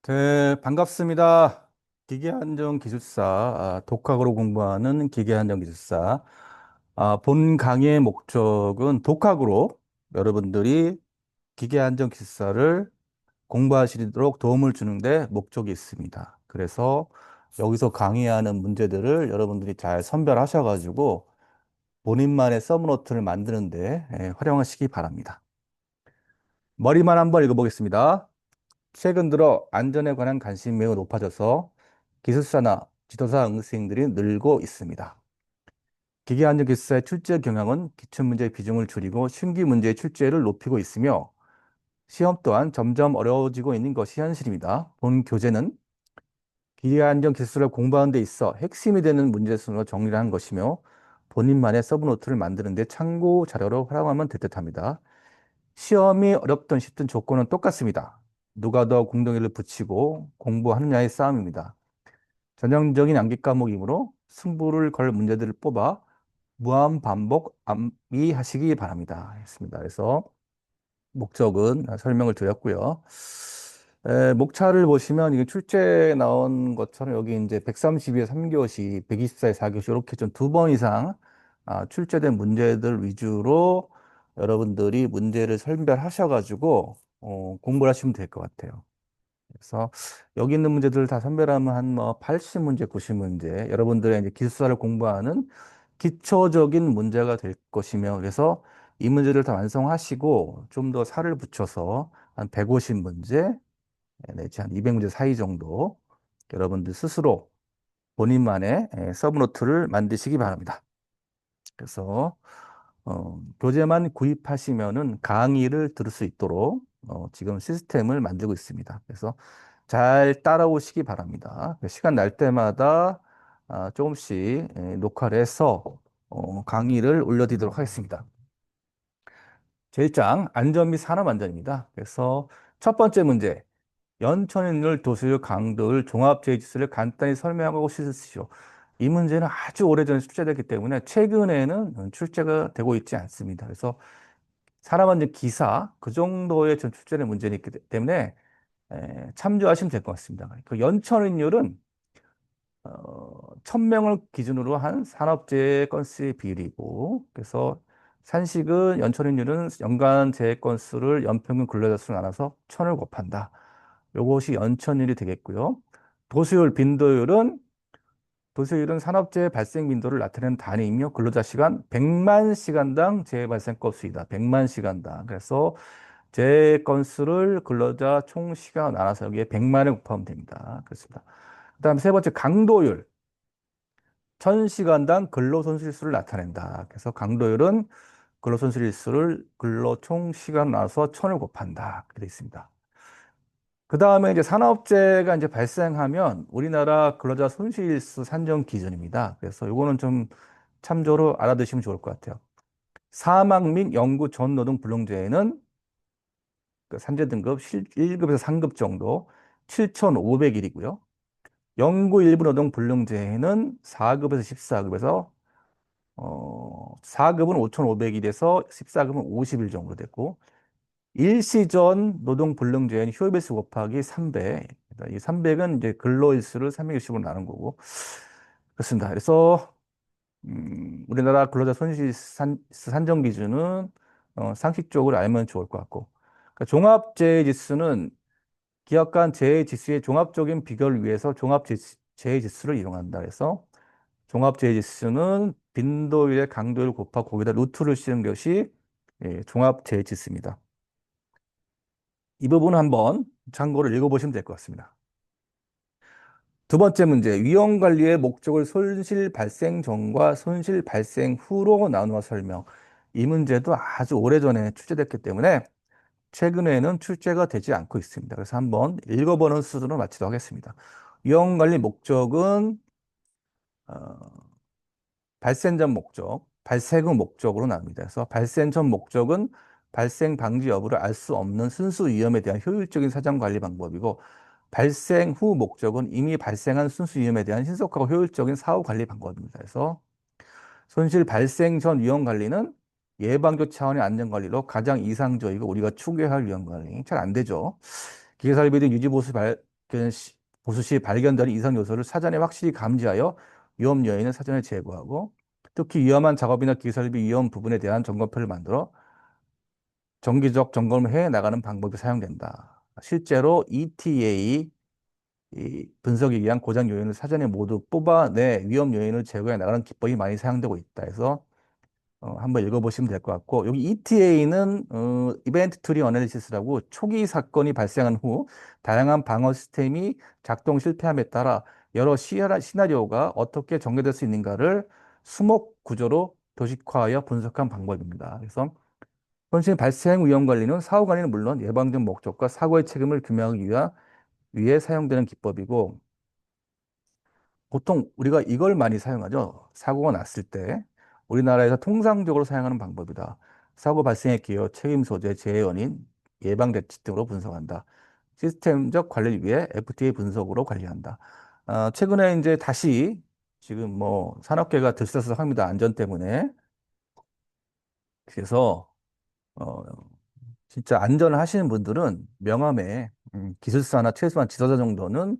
네, 반갑습니다. 기계안전기술사, 독학으로 공부하는 기계안전기술사. 본 강의의 목적은 독학으로 여러분들이 기계안전기술사를 공부하시도록 도움을 주는 데 목적이 있습니다. 그래서 여기서 강의하는 문제들을 여러분들이 잘 선별하셔가지고 본인만의 서브노트를 만드는데 활용하시기 바랍니다. 머리만 한번 읽어보겠습니다. 최근 들어 안전에 관한 관심이 매우 높아져서 기술사나 지도사 응시생들이 늘고 있습니다. 기계안전기술사의 출제 경향은 기출문제의 비중을 줄이고 신규 문제의 출제를 높이고 있으며 시험 또한 점점 어려워지고 있는 것이 현실입니다. 본 교재는 기계안전기술을 공부하는 데 있어 핵심이 되는 문제 순으로 정리를 한 것이며 본인만의 서브노트를 만드는 데 참고 자료로 활용하면 될 듯합니다. 시험이 어렵든 쉽든 조건은 똑같습니다. 누가 더 공동의를 붙이고 공부하느냐의 싸움입니다. 전형적인 암기 과목이므로 승부를 걸 문제들을 뽑아 무한 반복 암기하시기 바랍니다. 했습니다. 그래서 목적은 설명을 드렸고요. 목차를 보시면 이게 출제 나온 것처럼 여기 이제 132에 3교시, 124에 4교시 이렇게 좀 두 번 이상 출제된 문제들 위주로 여러분들이 문제를 선별하셔가지고 공부를 하시면 될 것 같아요. 그래서 여기 있는 문제들을 다 선별하면 한 뭐 80문제, 90문제 여러분들의 이제 기술사를 공부하는 기초적인 문제가 될 것이며 그래서 이 문제를 다 완성하시고 좀 더 살을 붙여서 한 150문제 내지 한 200문제 사이 정도 여러분들 스스로 본인만의 서브노트를 만드시기 바랍니다. 그래서 교재만 구입하시면은 강의를 들을 수 있도록 지금 시스템을 만들고 있습니다. 그래서 잘 따라오시기 바랍니다. 시간 날 때마다 조금씩 녹화를 해서 강의를 올려드리도록 하겠습니다. 제1장 안전 및 산업안전입니다. 그래서 첫 번째 문제, 연천인율, 도수율, 강도율, 종합제지수를 간단히 설명하고 쓰시오. 이 문제는 아주 오래전에 출제됐기 때문에 최근에는 출제가 되고 있지 않습니다. 그래서 산업안전 기사 그 정도의 전 출제된 문제이기 때문에 참조하시면 될 것 같습니다. 그 연천인율은 1000명을 기준으로 한 산업재해 건수의 비율이고, 그래서 산식은 연천인율은 연간 재해 건수를 연평균 근로자 수로 나눠서 1000을 곱한다. 요것이 연천율이 되겠고요. 도수율, 빈도율은 도수율은 산업재해 발생 빈도를 나타내는 단위이며 근로자 시간 100만 시간당 재해 발생 건수이다. 100만 시간당. 그래서 재해 건수를 근로자 총 시간 나눠서 여기에 100만을 곱하면 됩니다. 그렇습니다. 그다음에 세 번째 강도율. 1000시간당 근로손실수를 나타낸다. 그래서 강도율은 근로손실수를 근로 총 시간 나눠서 1000을 곱한다. 그렇게 되어 있습니다. 그 다음에 이제 산업재해가 이제 발생하면 우리나라 근로자 손실수 산정 기준입니다. 그래서 이거는 좀 참조로 알아두시면 좋을 것 같아요. 사망 및 영구 전 노동 불능재해는 그 산재 등급 1급에서 3급 정도 7,500일이고요. 영구 일부 노동 불능재해는 4급에서 14급에서 4급은 5,500일에서 14급은 50일 정도 됐고, 일시전 노동불능제한 효율배수 곱하기 300. 이 300은 이제 근로일수를 360으로 나눈 거고. 그렇습니다. 그래서, 우리나라 근로자 손실 산정 기준은 상식적으로 알면 좋을 것 같고. 그러니까 종합재해지수는 기업 간 재해지수의 종합적인 비교를 위해서 종합재해지수를 이용한다. 그래서 종합재해지수는 빈도율의 강도를 곱하고 거기다 루트를 씌운 것이 종합재해지수입니다. 이 부분은 한번 참고를 읽어보시면 될 것 같습니다. 두 번째 문제, 위험관리의 목적을 손실 발생 전과 손실 발생 후로 나누어 설명. 이 문제도 아주 오래전에 출제됐기 때문에 최근에는 출제가 되지 않고 있습니다. 그래서 한번 읽어보는 수준으로 마치도록 하겠습니다. 위험관리 목적은 발생 전 목적, 발생 후 목적으로 나눕니다. 그래서 발생 전 목적은 발생 방지 여부를 알 수 없는 순수 위험에 대한 효율적인 사전 관리 방법이고, 발생 후 목적은 이미 발생한 순수 위험에 대한 신속하고 효율적인 사후 관리 방법입니다. 그래서 손실 발생 전 위험 관리는 예방적 차원의 안전 관리로 가장 이상적이고 우리가 추구해야 할 위험 관리 잘 안 되죠. 기계 설비 등 유지 보수 그 보수 시 발견되는 이상 요소를 사전에 확실히 감지하여 위험 요인을 사전에 제거하고 특히 위험한 작업이나 기설비 위험 부분에 대한 점검표를 만들어 정기적 점검을 해 나가는 방법이 사용된다. 실제로 ETA 이 분석에 의한 고장 요인을 사전에 모두 뽑아내 위험 요인을 제거해 나가는 기법이 많이 사용되고 있다 해서 한번 읽어보시면 될 것 같고 여기 ETA는 이벤트 트리 어널리시스라고 초기 사건이 발생한 후 다양한 방어 시스템이 작동 실패함에 따라 여러 시나리오가 어떻게 전개될 수 있는가를 수목 구조로 도식화하여 분석한 방법입니다. 그래서 현실 발생 위험 관리는 사후 관리는 물론 예방적 목적과 사고의 책임을 규명하기 위해 사용되는 기법이고 보통 우리가 이걸 많이 사용하죠. 사고가 났을 때 우리나라에서 통상적으로 사용하는 방법이다. 사고 발생의 기여, 책임 소재, 재해 원인, 예방 대책 등으로 분석한다. 시스템적 관리를 위해 FTA 분석으로 관리한다. 최근에 이제 다시 지금 뭐 산업계가 들썩들썩합니다. 안전 때문에. 그래서 어, 진짜 안전을 하시는 분들은 명함에 기술사나 최소한 지도자 정도는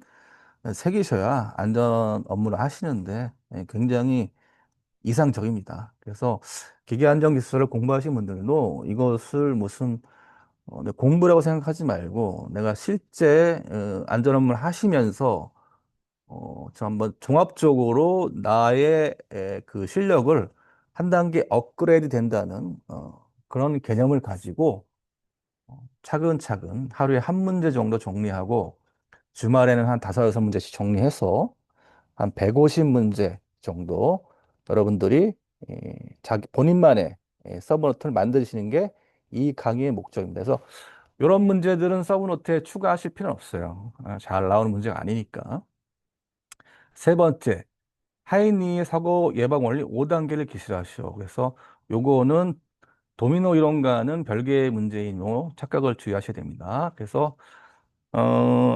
새기셔야 안전 업무를 하시는데 굉장히 이상적입니다. 그래서 기계안전기술을 공부하신 분들도 이것을 무슨 내 공부라고 생각하지 말고 내가 실제 안전 업무를 하시면서 저 한번 종합적으로 나의 그 실력을 한 단계 업그레이드 된다는 그런 개념을 가지고 차근차근 하루에 한 문제 정도 정리하고 주말에는 한 다섯, 여섯 문제씩 정리해서 한 150문제 정도 여러분들이 자기 본인만의 서브노트를 만드시는 게 이 강의의 목적입니다. 그래서 이런 문제들은 서브노트에 추가하실 필요는 없어요. 잘 나오는 문제가 아니니까. 세 번째, 하이니의 사고 예방 원리 5단계를 기술하시오. 그래서 요거는 도미노 이론과는 별개의 문제이므로 착각을 주의하셔야 됩니다. 그래서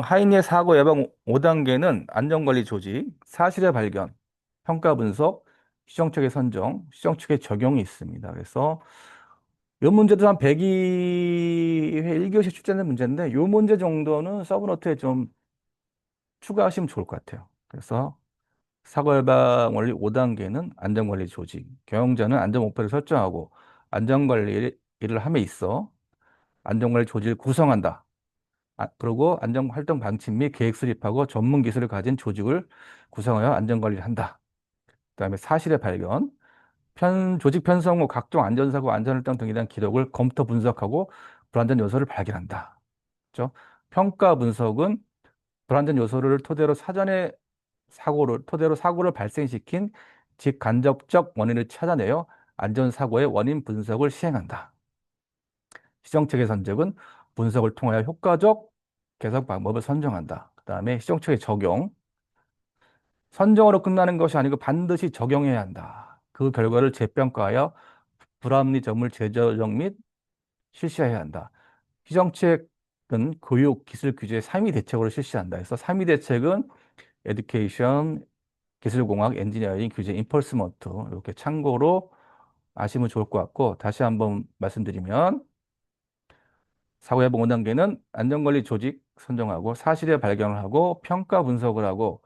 하이니의 사고 예방 5단계는 안전관리 조직, 사실의 발견, 평가 분석, 시정책의 선정, 시정책의 적용이 있습니다. 그래서 이 문제도 한 102회 1교시 출제된 문제인데 이 문제 정도는 서브노트에 좀 추가하시면 좋을 것 같아요. 그래서 사고 예방 원리 5단계는 안전관리 조직, 경영자는 안전 목표를 설정하고 안전관리를 함에 있어 안전관리 조직을 구성한다. 그리고 안전활동 방침 및 계획 수립하고 전문 기술을 가진 조직을 구성하여 안전관리를 한다. 그다음에 사실의 발견, 조직 편성 후 각종 안전사고, 안전활동 등에 대한 기록을 검토 분석하고 불안전 요소를 발견한다. 그렇죠? 평가 분석은 불안전 요소를 토대로 사고를 발생시킨 직간접적 원인을 찾아내어 안전사고의 원인 분석을 시행한다. 시정책의 선택은 분석을 통하여 효과적 개선 방법을 선정한다. 그다음에 시정책의 적용. 선정으로 끝나는 것이 아니고 반드시 적용해야 한다. 그 결과를 재평가하여 불합리 점을 재조정 및 실시해야 한다. 시정책은 교육, 기술, 규제 3위 대책으로 실시한다. 그래서 3위 대책은 에듀케이션, 기술공학, 엔지니어링, 규제, 인포스먼트 이렇게 참고로 아시면 좋을 것 같고 다시 한번 말씀드리면 사고예방 5단계는 안전관리 조직 선정하고 사실의 발견을 하고 평가 분석을 하고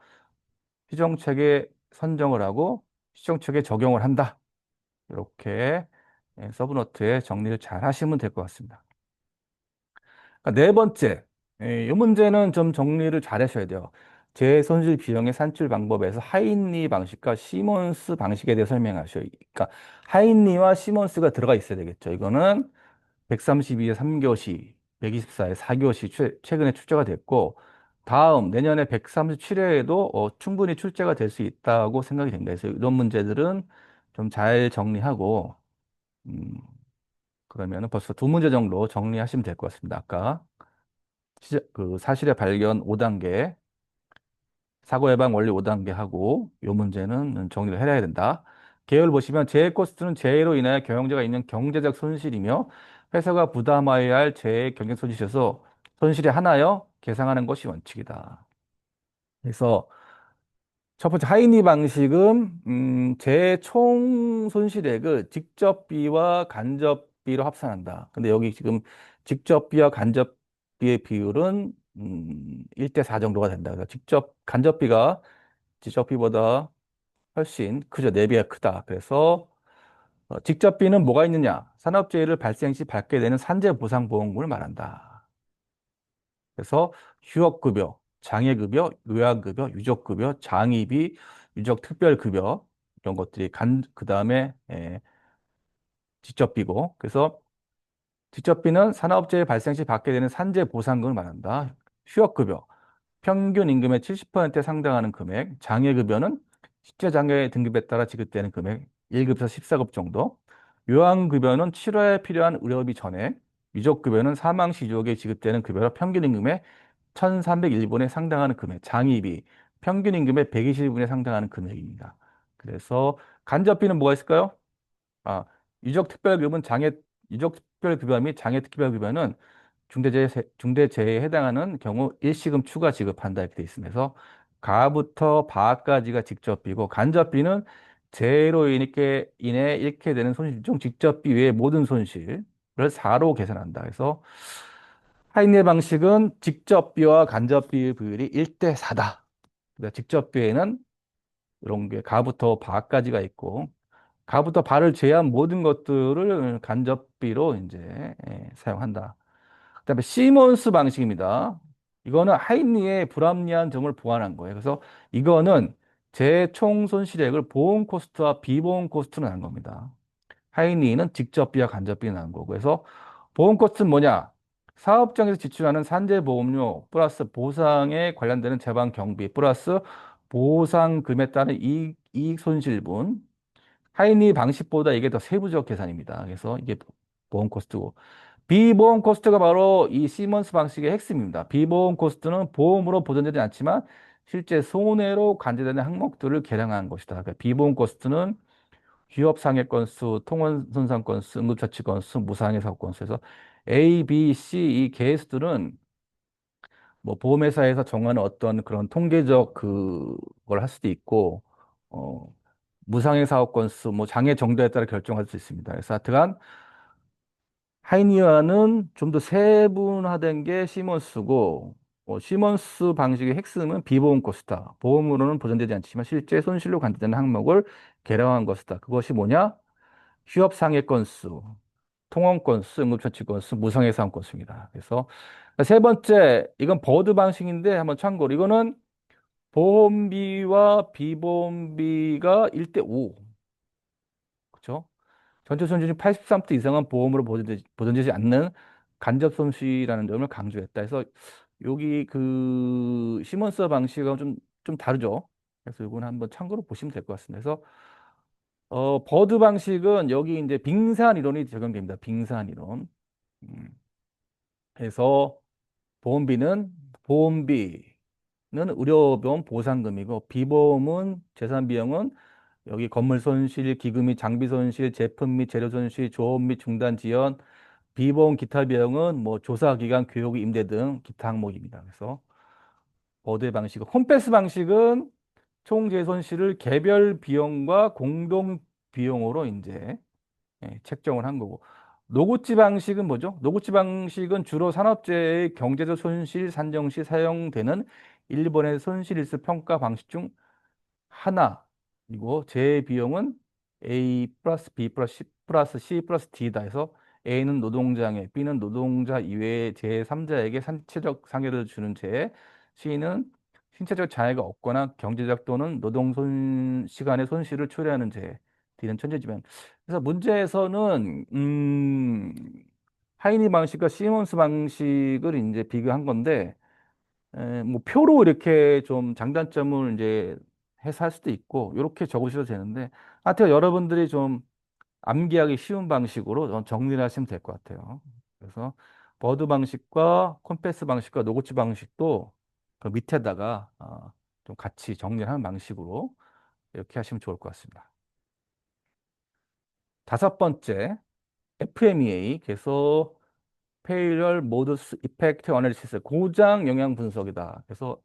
시정책에 선정을 하고 시정책에 적용을 한다. 이렇게 서브노트에 정리를 잘 하시면 될 것 같습니다. 그러니까 네 번째, 이 문제는 좀 정리를 잘 하셔야 돼요. 재손실 비용의 산출 방법에서 하인리 방식과 시몬스 방식에 대해 설명하셔요. 그러니까 하인리와 시몬스가 들어가 있어야 되겠죠. 이거는 132의 3교시, 124의 4교시 최근에 출제가 됐고, 다음 내년에 137회에도 충분히 출제가 될 수 있다고 생각이 됩니다. 그래서 이런 문제들은 좀 잘 정리하고, 음, 그러면은 벌써 두 문제 정도 정리하시면 될 것 같습니다. 아까 그 사실의 발견 5단계, 사고 예방 원리 5단계 하고, 이 문제는 정리를 해야 된다. 계열 보시면 재해 코스트는 재해로 인하여 경영자가 있는 경제적 손실이며 회사가 부담해야 할 재해 경영 손실에서 손실이 하나여 계상하는 것이 원칙이다. 그래서 첫 번째 하이니 방식은 재해 총 손실액을 직접비와 간접비로 합산한다. 근데 여기 지금 직접비와 간접비의 비율은 1대 4 정도가 된다. 그래서 간접비가 직접비보다 훨씬 크죠. 4배가 크다. 그래서 직접비는 뭐가 있느냐? 산업재해를 발생 시 받게 되는 산재보상보험금을 말한다. 그래서 휴업급여, 장애급여, 요양급여, 유족급여, 장의비, 유족특별급여 이런 것들이 그다음에 직접비고 그래서 직접비는 산업재해 발생 시 받게 되는 산재보상금을 말한다. 휴업급여, 평균 임금의 70%에 상당하는 금액, 장애급여는 십자장애 등급에 따라 지급되는 금액 1급에서 14급 정도, 요양급여는 치료에 필요한 의료비 전액, 유족급여는 사망 시 유족에 지급되는 급여로 평균 임금의 1,301분에 상당하는 금액, 장의비, 평균 임금의 120분에 상당하는 금액입니다. 그래서 간접비는 뭐가 있을까요? 아, 유족특별급여는 유족특별급여 및 장애특별급여는 중대재해에 해당하는 경우 일시금 추가 지급한다 이렇게 돼 있으면서 가부터 바까지가 직접비고 간접비는 재해로 인해 잃게 되는 손실 중 직접비 외의 모든 손실을 4로 계산한다. 그래서 하인의 방식은 직접비와 간접비의 비율이 1대 4다. 직접비에는 이런 게 가부터 바까지가 있고 가부터 발을 제외한 모든 것들을 간접비로 이제 사용한다. 그다음에 시몬스 방식입니다. 이거는 하인리의 불합리한 점을 보완한 거예요. 그래서 이거는 제 총 손실액을 보험 코스트와 비보험 코스트로 나눈 겁니다. 하인리는 직접비와 간접비가 나눈 거고. 그래서 보험 코스트는 뭐냐? 사업장에서 지출하는 산재보험료 플러스 보상에 관련되는 재반 경비 플러스 보상금에 따른 이익 손실분 하이니 방식보다 이게 더 세부적 계산입니다. 그래서 이게 보험 코스트고. 비보험 코스트가 바로 이 시먼스 방식의 핵심입니다. 비보험 코스트는 보험으로 보전되지 않지만 실제 손해로 간주되는 항목들을 계량한 것이다. 그러니까 비보험 코스트는 휴업상해 건수, 통원 손상 건수, 응급처치 건수, 무상해 사고 건수에서 A, B, C 이 계수들은 뭐 보험회사에서 정하는 어떤 그런 통계적 그걸 할 수도 있고 어 무상해 사업 건수, 뭐 장애 정도에 따라 결정할 수 있습니다. 그래서 하여튼간 하이니어는 좀 더 세분화된 게 시몬스고, 시몬스 방식의 핵심은 비보험 코스다. 보험으로는 보전되지 않지만 실제 손실로 간주되는 항목을 계량한 것이다. 그것이 뭐냐? 휴업상해 건수, 통원 건수, 응급처치 건수, 무상해 사업 건수입니다. 그래서 세 번째, 이건 버드 방식인데 한번 참고로 이거는 보험비와 비보험비가 1대 5. 그렇죠? 전체 손실 중 83% 이상은 보험으로 보전되지 않는 간접 손실이라는 점을 강조했다. 해서 여기 그 시몬스 방식은 좀 다르죠. 그래서 이거는 한번 참고로 보시면 될 것 같습니다. 그래서 버드 방식은 여기 이제 빙산 이론이 적용됩니다. 빙산 이론. 음, 그래서 보험비는 보험비는 의료보험 보상금이고 비보험은 재산 비용은 여기 건물 손실, 기금 및 장비 손실, 제품 및 재료 손실, 조업 및 중단 지연, 비보험 기타 비용은 뭐 조사 기간, 교육, 임대 등 기타 항목입니다. 그래서 버드의 방식은 홈패스 방식은 총 재손실을 개별 비용과 공동 비용으로 이제 책정을 한 거고. 노구치 방식은 뭐죠? 노구치 방식은 주로 산업재해의 경제적 손실 산정 시 사용되는 일본의 손실일수 평가 방식 중 하나이고 제 비용은 A 플러스 B 플러스 C 플러스 C 플러스 D다 해서 A는 노동자에게, B는 노동자 이외의 제3자에게 신체적 상해를 주는 죄, C는 신체적 장애가 없거나 경제적 또는 시간의 손실을 초래하는 죄, D는 천재지변. 그래서 문제에서는 하이니 방식과 시몬스 방식을 이제 비교한 건데 뭐 표로 이렇게 좀 장단점을 이제 해서 할 수도 있고 이렇게 적으셔도 되는데 하여튼 여러분들이 좀 암기하기 쉬운 방식으로 정리를 하시면 될 것 같아요. 그래서 버드 방식과 콤패스 방식과 노고치 방식도 그 밑에다가 좀 같이 정리를 하는 방식으로 이렇게 하시면 좋을 것 같습니다. 다섯 번째, FMEA, 그래서 Failure Modus Effect Analysis, 고장 영향 분석이다. 그래서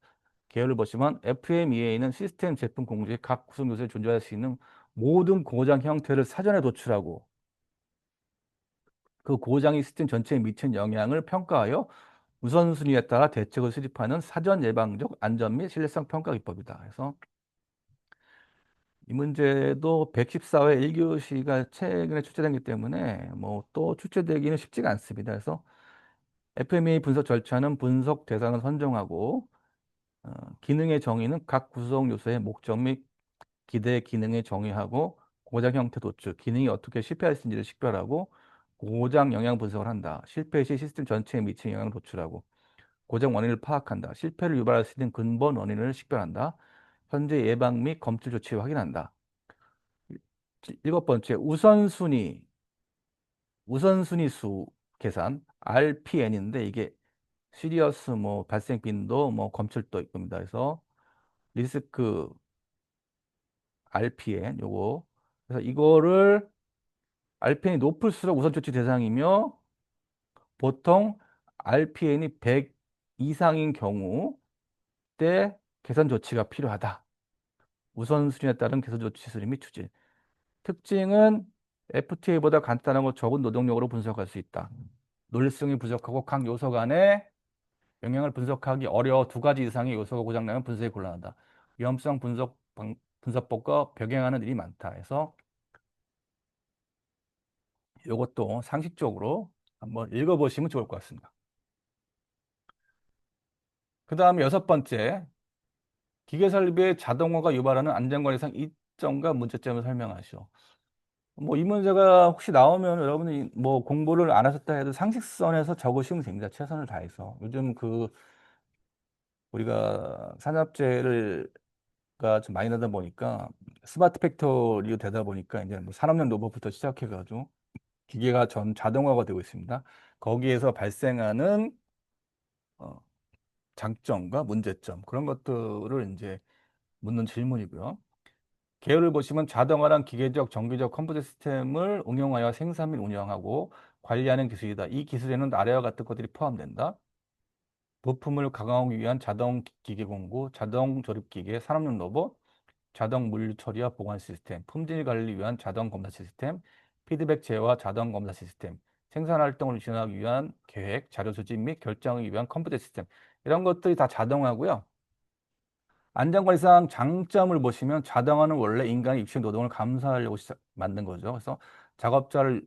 계열을 보시면 FMEA는 시스템 제품 공정의 각 구성 요소에 존재할 수 있는 모든 고장 형태를 사전에 도출하고 그 고장이 시스템 전체에 미친 영향을 평가하여 우선순위에 따라 대책을 수립하는 사전 예방적 안전 및 신뢰성 평가 기법이다. 그래서 이 문제도 114회 1교시가 최근에 출제되기 때문에 뭐 또 출제되기는 쉽지가 않습니다. 그래서 FMEA 분석 절차는 분석 대상을 선정하고 어, 기능의 정의는 각 구성 요소의 목적 및 기대 기능을 정의하고 고장 형태 도출, 기능이 어떻게 실패할 수 있는지를 식별하고 고장 영향 분석을 한다. 실패 시 시스템 전체에 미치는 영향을 도출하고 고장 원인을 파악한다. 실패를 유발할 수 있는 근본 원인을 식별한다. 현재 예방 및 검출 조치를 확인한다. 일곱 번째, 우선순위 수 계산, RPN인데 이게 시리어스 뭐 발생 빈도 뭐 검출도 입니다. 그래서 리스크 RPN 요거. 그래서 이거를 RPN이 높을수록 우선 조치 대상이며 보통 RPN이 100 이상인 경우 때 개선 조치가 필요하다. 우선순위에 따른 개선 조치 수립 및 추진. 특징은 FTA보다 간단하고 적은 노동력으로 분석할 수 있다. 논리성이 부족하고 각 요소 간의 영향을 분석하기 어려워 두 가지 이상의 요소가 고장나면 분석이 곤란하다. 위험성 분석법과 병행하는 일이 많다. 해서 이것도 상식적으로 한번 읽어보시면 좋을 것 같습니다. 그 다음에 여섯 번째, 기계 설비의 자동화가 유발하는 안전관리상 이점과 문제점을 설명하시오. 뭐 이 문제가 혹시 나오면 여러분이 뭐 공부를 안 하셨다 해도 상식선에서 적으시면 됩니다. 최선을 다해서. 요즘 그 우리가 산업재해가 좀 많이 나다 보니까 스마트 팩토리로 되다 보니까 이제 뭐 산업용 로봇부터 시작해가지고 기계가 전 자동화가 되고 있습니다. 거기에서 발생하는 어, 장점과 문제점 그런 것들을 이제 묻는 질문이고요. 계열을 보시면 자동화란 기계적, 정기적 컴퓨터 시스템을 응용하여 생산 및 운영하고 관리하는 기술이다. 이 기술에는 아래와 같은 것들이 포함된다. 부품을 가공하기 위한 자동 기계 공구, 자동 조립 기계, 산업용 로봇, 자동 물류 처리와 보관 시스템, 품질 관리를 위한 자동 검사 시스템, 피드백 제어와 자동 검사 시스템, 생산 활동을 지원하기 위한 계획, 자료 수집 및 결정을 위한 컴퓨터 시스템. 이런 것들이 다 자동화고요. 안전관리상 장점을 보시면 자동화는 원래 인간의 육체 노동을 감소하려고 만든 거죠. 그래서 작업자를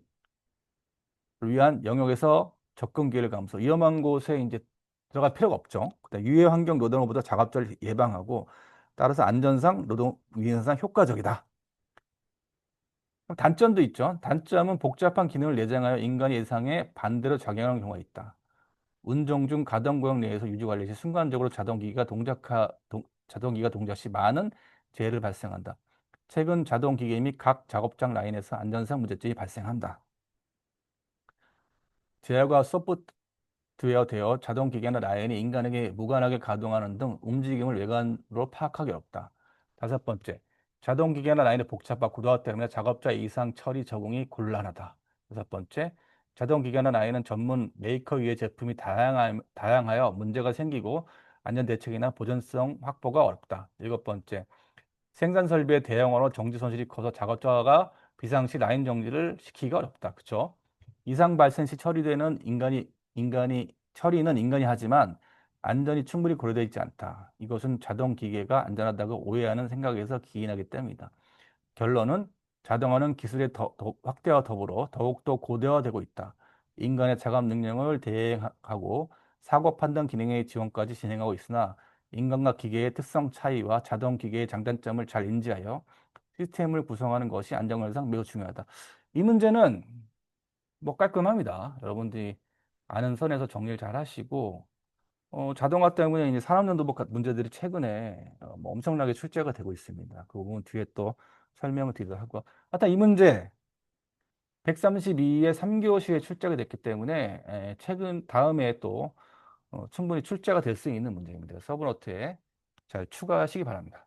위한 영역에서 접근 기회를 감소, 위험한 곳에 이제 들어갈 필요가 없죠. 그다음 유해 환경 노동보다 작업자를 예방하고 따라서 안전상 노동 위생상 효과적이다. 단점도 있죠. 단점은 복잡한 기능을 내장하여 인간의 예상에 반대로 작용하는 경우가 있다. 운송 중 가동 구역 내에서 유지 관리 시 순간적으로 자동기가 동작 시 많은 재해를 발생한다. 최근 자동기계 및 각 작업장 라인에서 안전상 문제점이 발생한다. 제어가 소프트웨어 되어 자동기계나 라인이 인간에게 무관하게 가동하는 등 움직임을 외관으로 파악하기 어렵다. 다섯 번째, 자동기계나 라인의 복잡화 구조화 때문에 작업자 이상 처리 적응이 곤란하다. 여섯 번째, 자동기계나 라인은 전문 메이커 위의 제품이 다양하여 문제가 생기고 안전 대책이나 보존성 확보가 어렵다. 일곱 번째, 생산 설비의 대형화로 정지 손실이 커서 작업자가 비상시 라인 정지를 시키기가 어렵다. 그렇죠? 이상 발생 시 처리되는 처리는 인간이 하지만 안전이 충분히 고려되어 있지 않다. 이것은 자동 기계가 안전하다고 오해하는 생각에서 기인하기 때문이다. 결론은 자동화는 기술의 확대와 더불어 더욱더 고도화되고 있다. 인간의 작업 능력을 대행하고 사고 판단 기능의 지원까지 진행하고 있으나 인간과 기계의 특성 차이와 자동 기계의 장단점을 잘 인지하여 시스템을 구성하는 것이 안전관리상 매우 중요하다. 이 문제는 뭐 깔끔합니다. 여러분들이 아는 선에서 정리를 잘 하시고 자동화 때문에 이제 산업연도복 문제들이 최근에 뭐 엄청나게 출제가 되고 있습니다. 그 부분 뒤에 또 설명을 드리도록 하고. 하여튼 이 문제 132의 3교시에 출제가 됐기 때문에 최근 다음에 또 충분히 출제가 될 수 있는 문제입니다. 서브노트에 잘 추가하시기 바랍니다.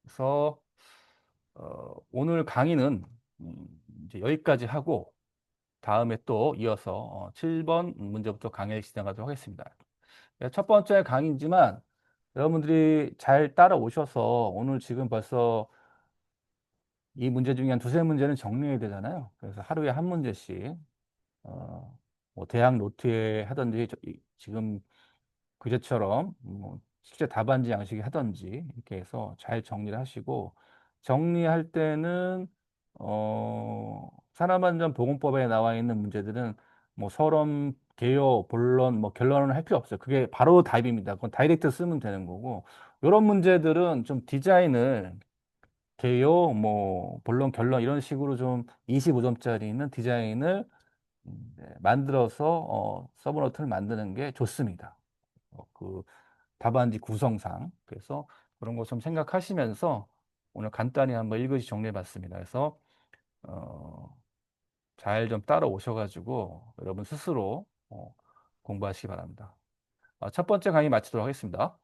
그래서 오늘 강의는 이제 여기까지 하고 다음에 또 이어서 7번 문제부터 강의를 진행하도록 하겠습니다. 첫 번째 강의이지만 여러분들이 잘 따라오셔서 오늘 지금 벌써 이 문제 중에 한 두세 문제는 정리해야 되잖아요. 그래서 하루에 한 문제씩 뭐 대학 노트에 하든지 지금 그제처럼 뭐 실제 답안지 양식이 하든지 이렇게 해서 잘 정리를 하시고 정리할 때는 산업안전보건법에 나와 있는 문제들은 뭐 서론, 개요, 본론, 뭐 결론을 할 필요 없어요. 그게 바로 답입니다. 그건 다이렉트 쓰면 되는 거고 이런 문제들은 좀 디자인을 개요, 뭐 본론, 결론 이런 식으로 좀 25점짜리 있는 디자인을 네, 만들어서 서브노트를 만드는 게 좋습니다. 그 답안지 구성상. 그래서 그런 거 좀 생각하시면서 오늘 간단히 한번 읽으시 정리해 봤습니다. 그래서 어, 잘 좀 따라오셔가지고 여러분 스스로 공부하시기 바랍니다. 첫 번째 강의 마치도록 하겠습니다.